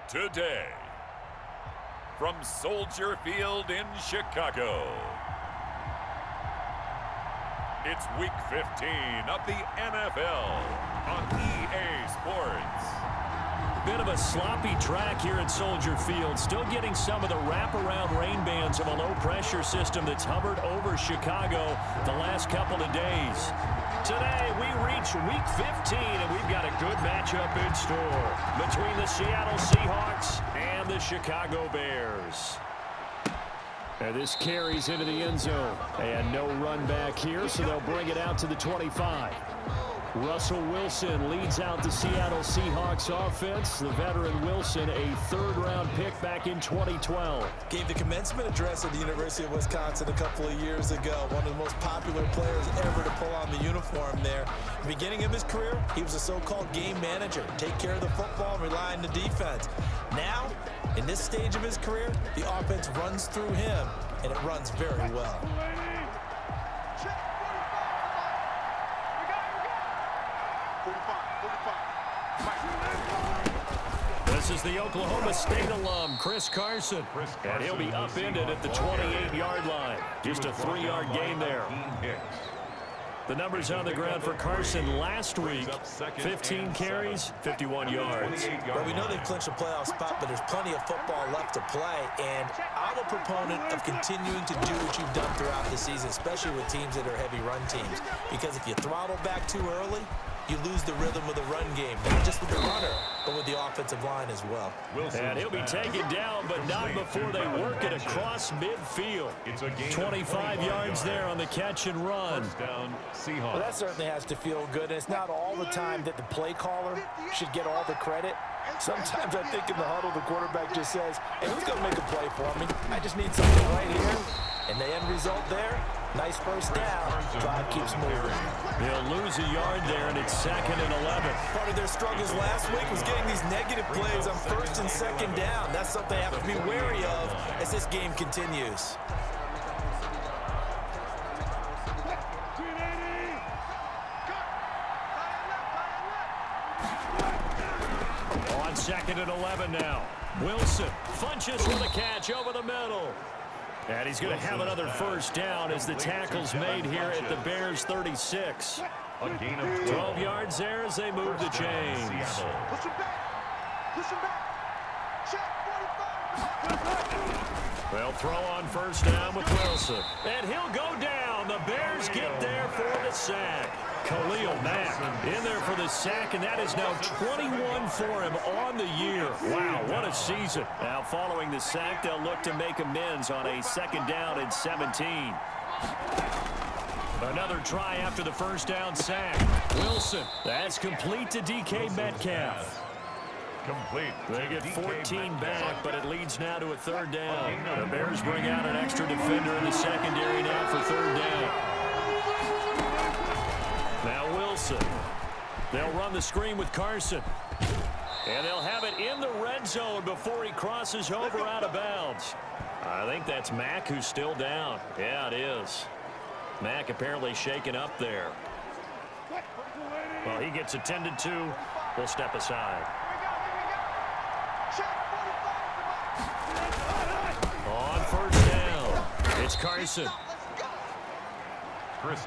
today. From Soldier Field in Chicago, it's Week 15 of the NFL on EA Sports. Bit of a sloppy track here at Soldier Field. Still getting some of the wraparound rain bands of a low-pressure system that's hovered over Chicago the last couple of days. Today, we reach Week 15, and we've got a good matchup in store between the Seattle Seahawks and the Chicago Bears. And this carries into the end zone. And no run back here, so they'll bring it out to the 25. Russell Wilson leads out the Seattle Seahawks offense. The veteran Wilson, a third-round pick back in 2012. Gave the commencement address at the University of Wisconsin a couple of years ago. One of the most popular players ever to pull on the uniform there. At the beginning of his career, he was a so-called game manager. Take care of the football and rely on the defense. Now, in this stage of his career, the offense runs through him, and it runs very well. This is the Oklahoma State alum, Chris Carson. And he'll be upended at the 28-yard line. Just a 3-yard gain there. The numbers on the ground for Carson last week: 15 carries, 51 yards. Well, we know they've clinched a playoff spot, but there's plenty of football left to play. And I'm a proponent of continuing to do what you've done throughout the season, especially with teams that are heavy run teams. Because if you throttle back too early, you lose the rhythm of the run game, not just with the runner, but with the offensive line as well. And he'll be taken down, but not before they work it across midfield. 25 yards there on the catch and run. Well, that certainly has to feel good, and it's not all the time that the play caller should get all the credit. Sometimes I think in the huddle, the quarterback just says, hey, who's going to make a play for me? I just need something right here. And the end result there, nice first down. Drive keeps moving. They'll lose a yard there, and it's 2nd and 11. Part of their struggles last week was getting these negative plays on 1st and 2nd down. That's something they have to be wary of as this game continues. On 2nd and 11 now. Wilson punches for the catch over the middle. And he's going to have another first down as the tackle's made here at the Bears' 36. 12 yards there as they move the chains. Push him back. Push him back. Check 45. They'll throw on first down with Wilson. And he'll go down. The Bears get there for the sack. Khalil Mack in there for the sack, and that is now 21 for him on the year. Wow, what a season. Now following the sack, they'll look to make amends on a 2nd down and 17. Another try after the first down sack. Wilson, that's complete to DK Metcalf. Complete. They get 14 back, but it leads now to a 3rd down. The Bears bring out an extra defender in the secondary now for 3rd down. Now Wilson. They'll run the screen with Carson. And they'll have it in the red zone before he crosses over out of bounds. I think that's Mack who's still down. Yeah, it is. Mack apparently shaken up there. Well, he gets attended to. We'll step aside. On first down, it's Carson.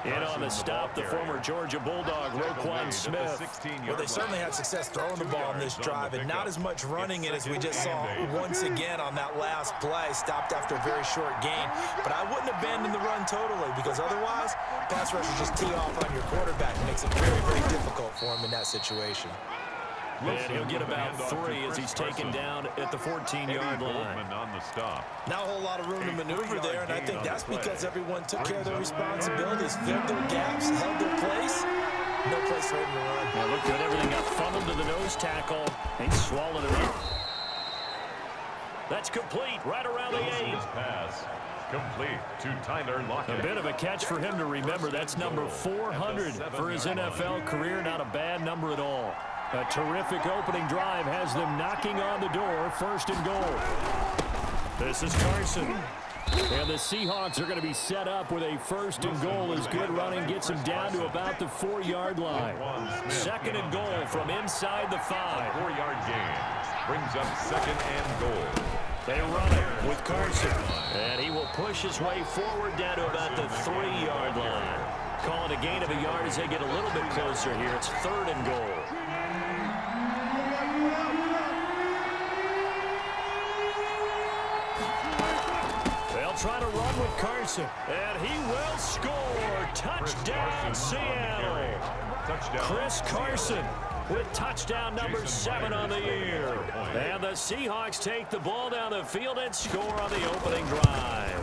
In on the stop, the former Georgia Bulldog, Roquan Smith. Well, they certainly had success throwing the ball on this drive, and not as much running it as we just saw once again on that last play. Stopped after a very short gain. But I wouldn't abandon the run totally, because otherwise, pass rushers just tee off on your quarterback. It makes it very, very difficult for him in that situation. And he'll get about 3 as he's taken down at the 14-yard line. Not a whole lot of room to maneuver there, and I think that's because everyone took care of their responsibilities, filled their gaps, held their place. No place for him to run. Yeah, look good. Everything got funneled to the nose tackle. He swallowed it up. That's complete right around the 8. Pass complete to Tyler Lockett. A bit of a catch for him to remember. That's number 400 for his NFL career. Not a bad number at all. A terrific opening drive has them knocking on the door. 1st and goal. This is Carson. And the Seahawks are going to be set up with a 1st and goal as good running gets them down to about the 4-yard line. 2nd and goal from inside the 5. 4-yard gain. Brings up second and goal. They run it with Carson. And he will push his way forward down to about the 3-yard line. Calling a gain of a yard as they get a little bit closer here. It's 3rd and goal. They'll try to run with Carson. And he will score. Touchdown, Seattle. Touchdown. Chris Carson with touchdown number 7 on the year. And the Seahawks take the ball down the field and score on the opening drive.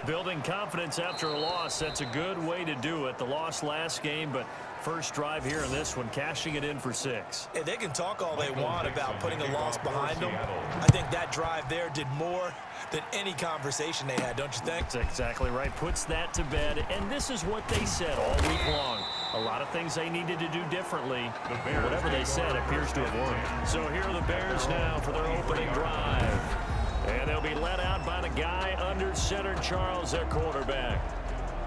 Building confidence after a loss, that's a good way to do it. The loss last game, but first drive here in this one, cashing it in for 6. Hey, they can talk all they want about putting a loss behind them. I think that drive there did more than any conversation they had, don't you think? That's exactly right. Puts that to bed, and this is what they said all week long. A lot of things they needed to do differently. Whatever they said appears to have worked. So here are the Bears now for their opening drive. And they'll be led out by the guy under center, Charles, their quarterback.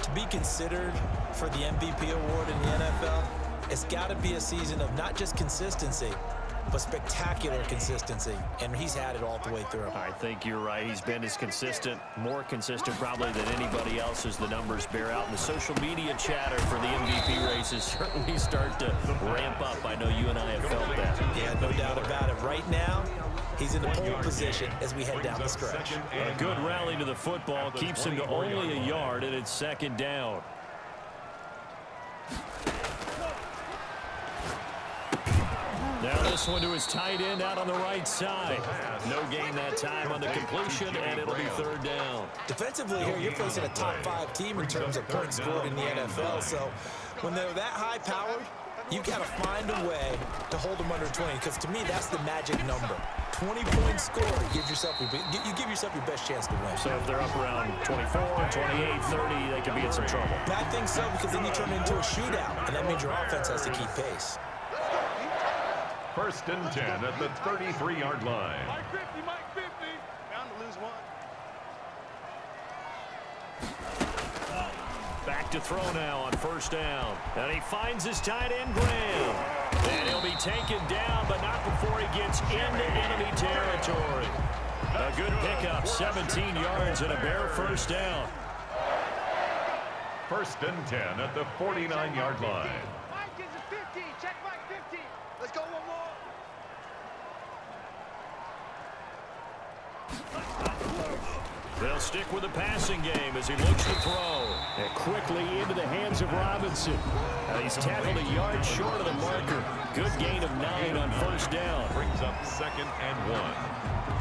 To be considered for the MVP award in the NFL, it's got to be a season of not just consistency, but spectacular consistency, and he's had it all the way through. I think you're right. He's been as consistent, more consistent probably than anybody else as the numbers bear out. And the social media chatter for the MVP races certainly start to ramp up. I know you and I have felt that. Yeah, no doubt about it. Right now, he's in the pole position as we head down the stretch. A good rally to the football keeps him to only a yard, and it's 2nd down. Now this one to his tight end out on the right side. No gain that time on the completion, and it'll be 3rd down. Defensively here, you're facing a top 5 team in terms of points scored in the NFL. So when they're that high-powered, you've got to find a way to hold them under 20, because to me, that's the magic number. 20-point score, you give yourself your best chance to win. So if they're up around 24, 28, 30, they could be in some trouble. I think so, because then you turn it into a shootout, and that means your offense has to keep pace. 1st and 10 at the 33-yard line. Mike 50, Mike 50. Bound to lose one. Back to throw now on 1st down. And he finds his tight end, Graham. And he'll be taken down, but not before he gets into enemy territory. A good pickup, 17 yards and a Bear 1st down. 1st and 10 at the 49-yard line. Mike is a 50. Check Mike 50. Let's go one more. They'll stick with the passing game as he looks to throw. And quickly into the hands of Robinson. He's tackled a yard short of the marker. Good gain of 9 on 1st down. Brings up 2nd and 1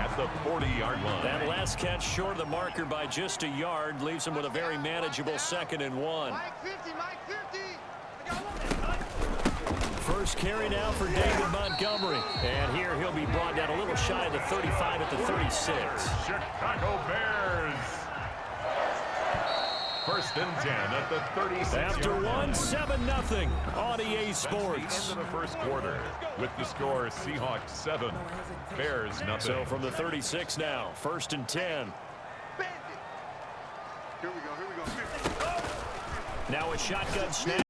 at the 40-yard line. That last catch short of the marker by just a yard leaves him with a very manageable 2nd and 1. Mike 50, Mike 50. I got one. First carry now for David Montgomery. And here he'll be brought down a little shy of the 35 at the 36. Chicago Bears. 1st and 10 at the 36. After one, 7-0 on EA Sports. End of the first quarter with the score Seahawks 7, Bears nothing. So from the 36 now, 1st and 10. Bandit. Here we go, here we go. Now a shotgun snap.